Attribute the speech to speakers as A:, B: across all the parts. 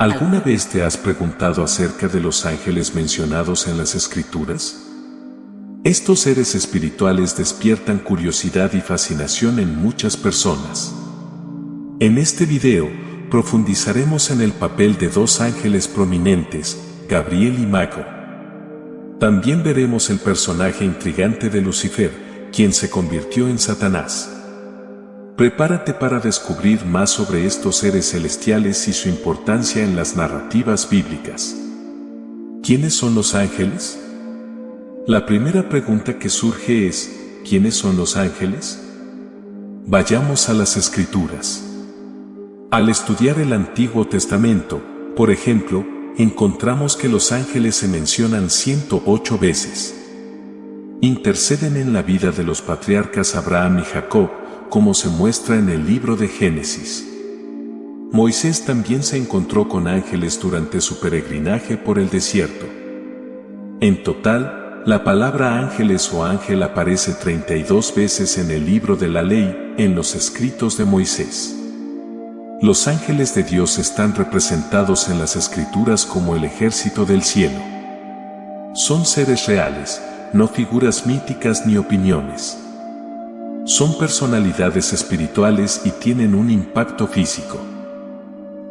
A: ¿Alguna vez te has preguntado acerca de los ángeles mencionados en las Escrituras? Estos seres espirituales despiertan curiosidad y fascinación en muchas personas. En este video, profundizaremos en el papel de dos ángeles prominentes, Gabriel y Mago. También veremos el personaje intrigante de Lucifer, quien se convirtió en Satanás. Prepárate para descubrir más sobre estos seres celestiales y su importancia en las narrativas bíblicas. ¿Quiénes son los ángeles? La primera pregunta que surge es, ¿quiénes son los ángeles? Vayamos a las Escrituras. Al estudiar el Antiguo Testamento, por ejemplo, encontramos que los ángeles se mencionan 108 veces. Interceden en la vida de los patriarcas Abraham y Jacob, como se muestra en el libro de Génesis. Moisés también se encontró con ángeles durante su peregrinaje por el desierto. En total, la palabra ángeles o ángel aparece 32 veces en el libro de la ley, en los escritos de Moisés. Los ángeles de Dios están representados en las Escrituras como el ejército del cielo. Son seres reales, no figuras míticas ni opiniones. Son personalidades espirituales y tienen un impacto físico.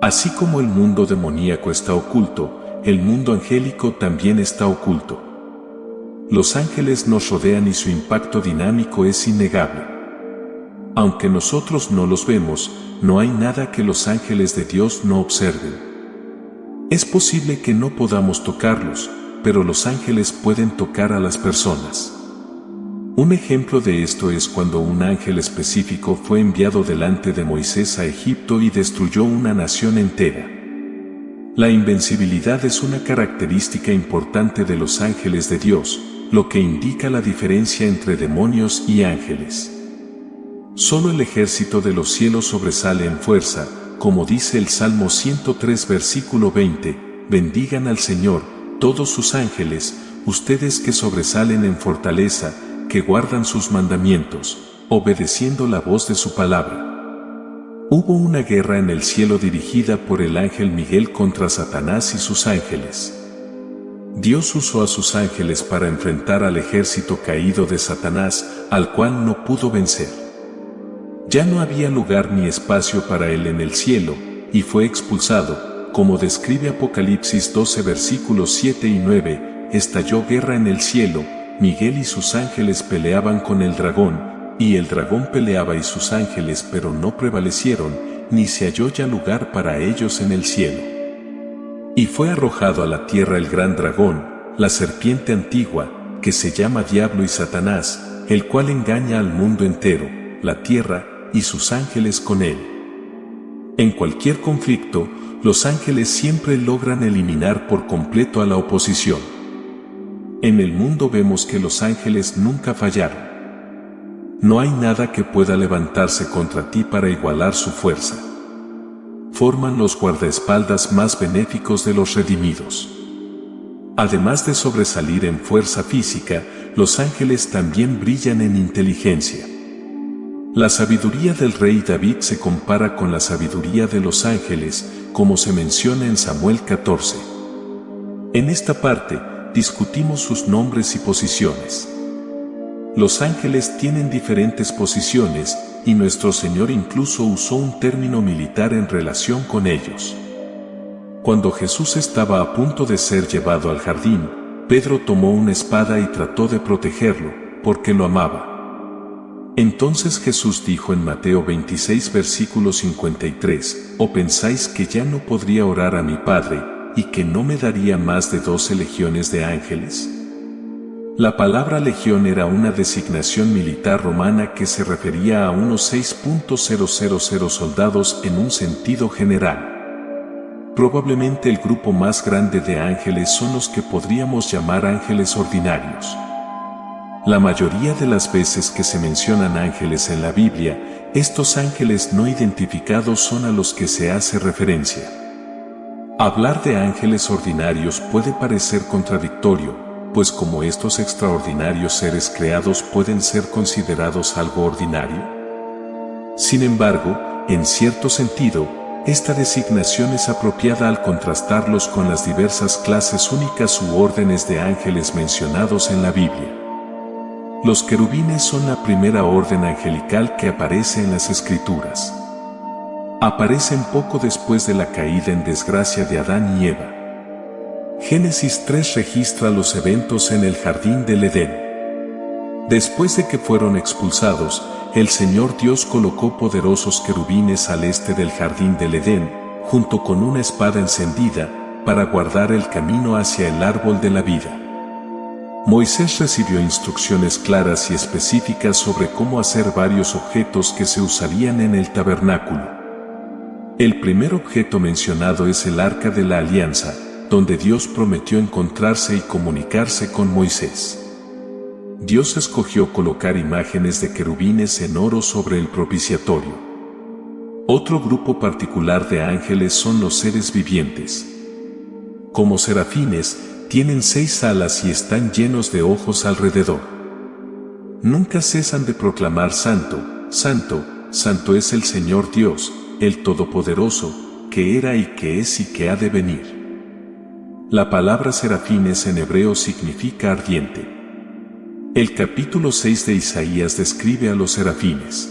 A: Así como el mundo demoníaco está oculto, el mundo angélico también está oculto. Los ángeles nos rodean y su impacto dinámico es innegable. Aunque nosotros no los vemos, no hay nada que los ángeles de Dios no observen. Es posible que no podamos tocarlos, pero los ángeles pueden tocar a las personas. Un ejemplo de esto es cuando un ángel específico fue enviado delante de Moisés a Egipto y destruyó una nación entera. La invencibilidad es una característica importante de los ángeles de Dios, lo que indica la diferencia entre demonios y ángeles. Solo el ejército de los cielos sobresale en fuerza, como dice el Salmo 103 versículo 20, bendigan al Señor, todos sus ángeles, ustedes que sobresalen en fortaleza, que guardan sus mandamientos, obedeciendo la voz de su palabra. Hubo una guerra en el cielo dirigida por el ángel Miguel contra Satanás y sus ángeles. Dios usó a sus ángeles para enfrentar al ejército caído de Satanás, al cual no pudo vencer. Ya no había lugar ni espacio para él en el cielo, y fue expulsado, como describe Apocalipsis 12 versículos 7 y 9, estalló guerra en el cielo, Miguel y sus ángeles peleaban con el dragón, y el dragón peleaba y sus ángeles pero no prevalecieron, ni se halló ya lugar para ellos en el cielo. Y fue arrojado a la tierra el gran dragón, la serpiente antigua, que se llama Diablo y Satanás, el cual engaña al mundo entero, la tierra, y sus ángeles con él. En cualquier conflicto, los ángeles siempre logran eliminar por completo a la oposición. En el mundo vemos que los ángeles nunca fallaron. No hay nada que pueda levantarse contra ti para igualar su fuerza. Forman los guardaespaldas más benéficos de los redimidos. Además de sobresalir en fuerza física, los ángeles también brillan en inteligencia. La sabiduría del rey David se compara con la sabiduría de los ángeles, como se menciona en Samuel 14. En esta parte, discutimos sus nombres y posiciones. Los ángeles tienen diferentes posiciones, y nuestro Señor incluso usó un término militar en relación con ellos. Cuando Jesús estaba a punto de ser llevado al jardín, Pedro tomó una espada y trató de protegerlo, porque lo amaba. Entonces Jesús dijo en Mateo 26 versículo 53, ¿o pensáis que ya no podría orar a mi Padre, y que no me daría más de 12 legiones de ángeles? La palabra legión era una designación militar romana que se refería a unos 6.000 soldados en un sentido general. Probablemente el grupo más grande de ángeles son los que podríamos llamar ángeles ordinarios. La mayoría de las veces que se mencionan ángeles en la Biblia, estos ángeles no identificados son a los que se hace referencia. Hablar de ángeles ordinarios puede parecer contradictorio, pues como estos extraordinarios seres creados pueden ser considerados algo ordinario. Sin embargo, en cierto sentido, esta designación es apropiada al contrastarlos con las diversas clases únicas u órdenes de ángeles mencionados en la Biblia. Los querubines son la primera orden angelical que aparece en las Escrituras. Aparecen poco después de la caída en desgracia de Adán y Eva. Génesis 3 registra los eventos en el jardín del Edén. Después de que fueron expulsados, el Señor Dios colocó poderosos querubines al este del jardín del Edén, junto con una espada encendida, para guardar el camino hacia el árbol de la vida. Moisés recibió instrucciones claras y específicas sobre cómo hacer varios objetos que se usarían en el tabernáculo. El primer objeto mencionado es el Arca de la Alianza, donde Dios prometió encontrarse y comunicarse con Moisés. Dios escogió colocar imágenes de querubines en oro sobre el propiciatorio. Otro grupo particular de ángeles son los seres vivientes. Como serafines, tienen 6 alas y están llenos de ojos alrededor. Nunca cesan de proclamar Santo, Santo, Santo es el Señor Dios, el Todopoderoso, que era y que es y que ha de venir. La palabra serafines en hebreo significa ardiente. El capítulo 6 de Isaías describe a los serafines.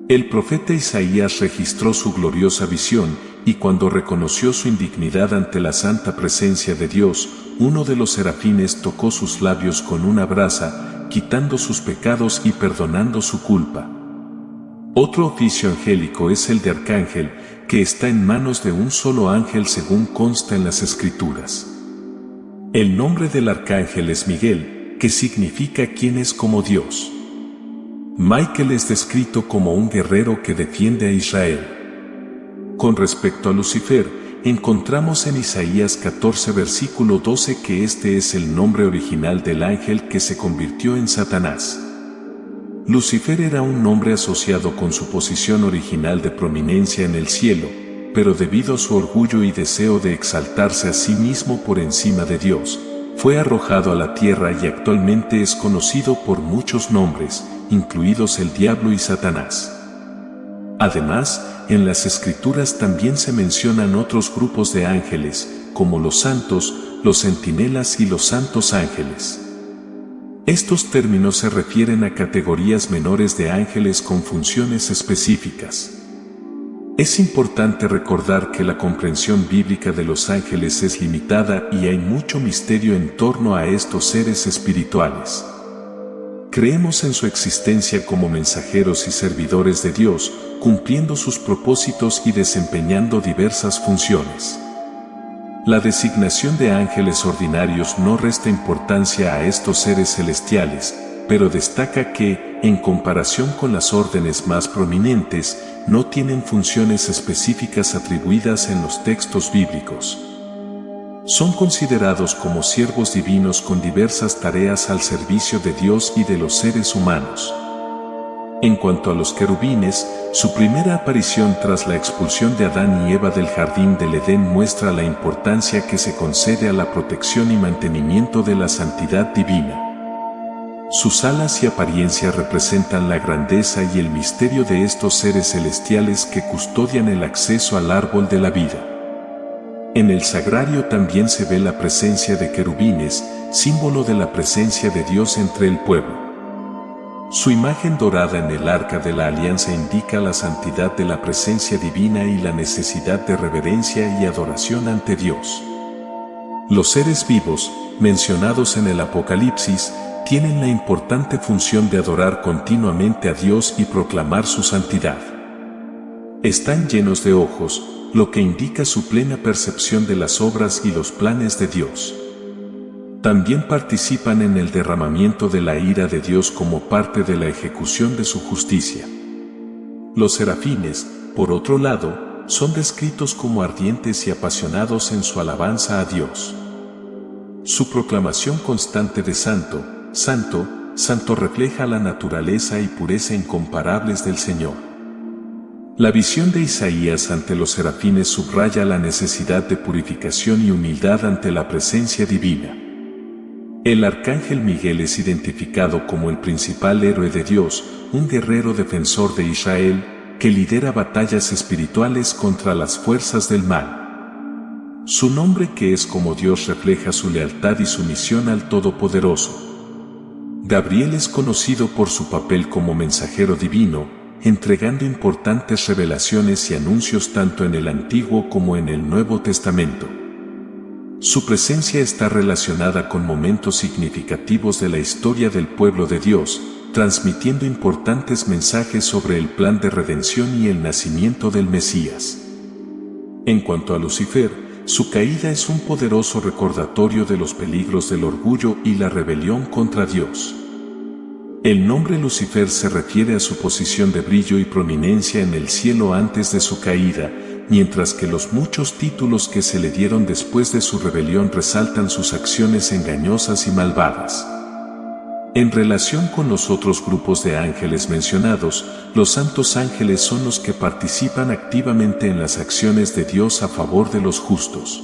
A: El profeta Isaías registró su gloriosa visión, y cuando reconoció su indignidad ante la santa presencia de Dios, uno de los serafines tocó sus labios con una brasa, quitando sus pecados y perdonando su culpa. Otro oficio angélico es el de arcángel, que está en manos de un solo ángel según consta en las Escrituras. El nombre del arcángel es Miguel, que significa quien es como Dios. Michael es descrito como un guerrero que defiende a Israel. Con respecto a Lucifer, encontramos en Isaías 14 versículo 12 que este es el nombre original del ángel que se convirtió en Satanás. Lucifer era un nombre asociado con su posición original de prominencia en el cielo, pero debido a su orgullo y deseo de exaltarse a sí mismo por encima de Dios, fue arrojado a la tierra y actualmente es conocido por muchos nombres, incluidos el diablo y Satanás. Además, en las Escrituras también se mencionan otros grupos de ángeles, como los santos, los centinelas y los santos ángeles. Estos términos se refieren a categorías menores de ángeles con funciones específicas. Es importante recordar que la comprensión bíblica de los ángeles es limitada y hay mucho misterio en torno a estos seres espirituales. Creemos en su existencia como mensajeros y servidores de Dios, cumpliendo sus propósitos y desempeñando diversas funciones. La designación de ángeles ordinarios no resta importancia a estos seres celestiales, pero destaca que, en comparación con las órdenes más prominentes, no tienen funciones específicas atribuidas en los textos bíblicos. Son considerados como siervos divinos con diversas tareas al servicio de Dios y de los seres humanos. En cuanto a los querubines, su primera aparición tras la expulsión de Adán y Eva del jardín del Edén muestra la importancia que se concede a la protección y mantenimiento de la santidad divina. Sus alas y apariencia representan la grandeza y el misterio de estos seres celestiales que custodian el acceso al árbol de la vida. En el sagrario también se ve la presencia de querubines, símbolo de la presencia de Dios entre el pueblo. Su imagen dorada en el Arca de la Alianza indica la santidad de la presencia divina y la necesidad de reverencia y adoración ante Dios. Los seres vivos, mencionados en el Apocalipsis, tienen la importante función de adorar continuamente a Dios y proclamar su santidad. Están llenos de ojos, lo que indica su plena percepción de las obras y los planes de Dios. También participan en el derramamiento de la ira de Dios como parte de la ejecución de su justicia. Los serafines, por otro lado, son descritos como ardientes y apasionados en su alabanza a Dios. Su proclamación constante de Santo, Santo, Santo refleja la naturaleza y pureza incomparables del Señor. La visión de Isaías ante los serafines subraya la necesidad de purificación y humildad ante la presencia divina. El arcángel Miguel es identificado como el principal héroe de Dios, un guerrero defensor de Israel, que lidera batallas espirituales contra las fuerzas del mal. Su nombre, que es como Dios, refleja su lealtad y sumisión al Todopoderoso. Gabriel es conocido por su papel como mensajero divino, entregando importantes revelaciones y anuncios tanto en el Antiguo como en el Nuevo Testamento. Su presencia está relacionada con momentos significativos de la historia del pueblo de Dios, transmitiendo importantes mensajes sobre el plan de redención y el nacimiento del Mesías. En cuanto a Lucifer, su caída es un poderoso recordatorio de los peligros del orgullo y la rebelión contra Dios. El nombre Lucifer se refiere a su posición de brillo y prominencia en el cielo antes de su caída, mientras que los muchos títulos que se le dieron después de su rebelión resaltan sus acciones engañosas y malvadas. En relación con los otros grupos de ángeles mencionados, los santos ángeles son los que participan activamente en las acciones de Dios a favor de los justos.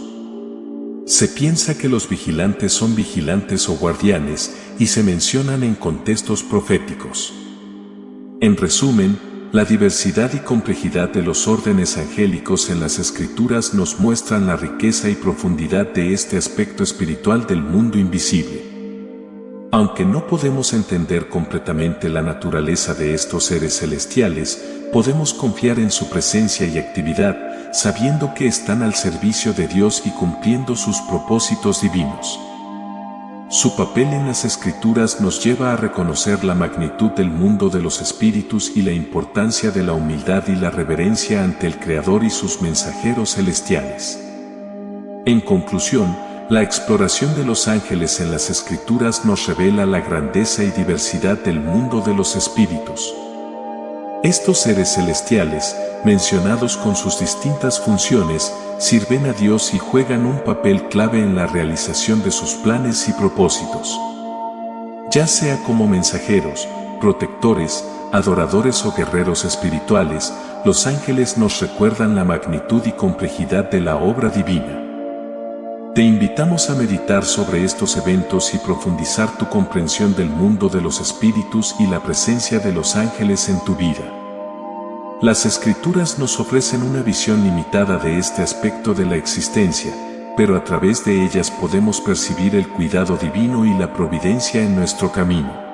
A: Se piensa que los vigilantes son vigilantes o guardianes, y se mencionan en contextos proféticos. En resumen, la diversidad y complejidad de los órdenes angélicos en las Escrituras nos muestran la riqueza y profundidad de este aspecto espiritual del mundo invisible. Aunque no podemos entender completamente la naturaleza de estos seres celestiales, podemos confiar en su presencia y actividad, sabiendo que están al servicio de Dios y cumpliendo sus propósitos divinos. Su papel en las Escrituras nos lleva a reconocer la magnitud del mundo de los espíritus y la importancia de la humildad y la reverencia ante el Creador y sus mensajeros celestiales. En conclusión, la exploración de los ángeles en las Escrituras nos revela la grandeza y diversidad del mundo de los espíritus. Estos seres celestiales, mencionados con sus distintas funciones, sirven a Dios y juegan un papel clave en la realización de sus planes y propósitos. Ya sea como mensajeros, protectores, adoradores o guerreros espirituales, los ángeles nos recuerdan la magnitud y complejidad de la obra divina. Te invitamos a meditar sobre estos eventos y profundizar tu comprensión del mundo de los espíritus y la presencia de los ángeles en tu vida. Las Escrituras nos ofrecen una visión limitada de este aspecto de la existencia, pero a través de ellas podemos percibir el cuidado divino y la providencia en nuestro camino.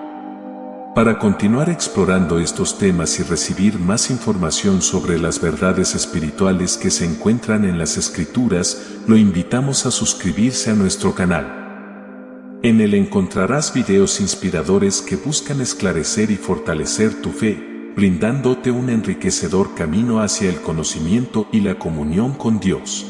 A: Para continuar explorando estos temas y recibir más información sobre las verdades espirituales que se encuentran en las Escrituras, lo invitamos a suscribirse a nuestro canal. En él encontrarás videos inspiradores que buscan esclarecer y fortalecer tu fe, brindándote un enriquecedor camino hacia el conocimiento y la comunión con Dios.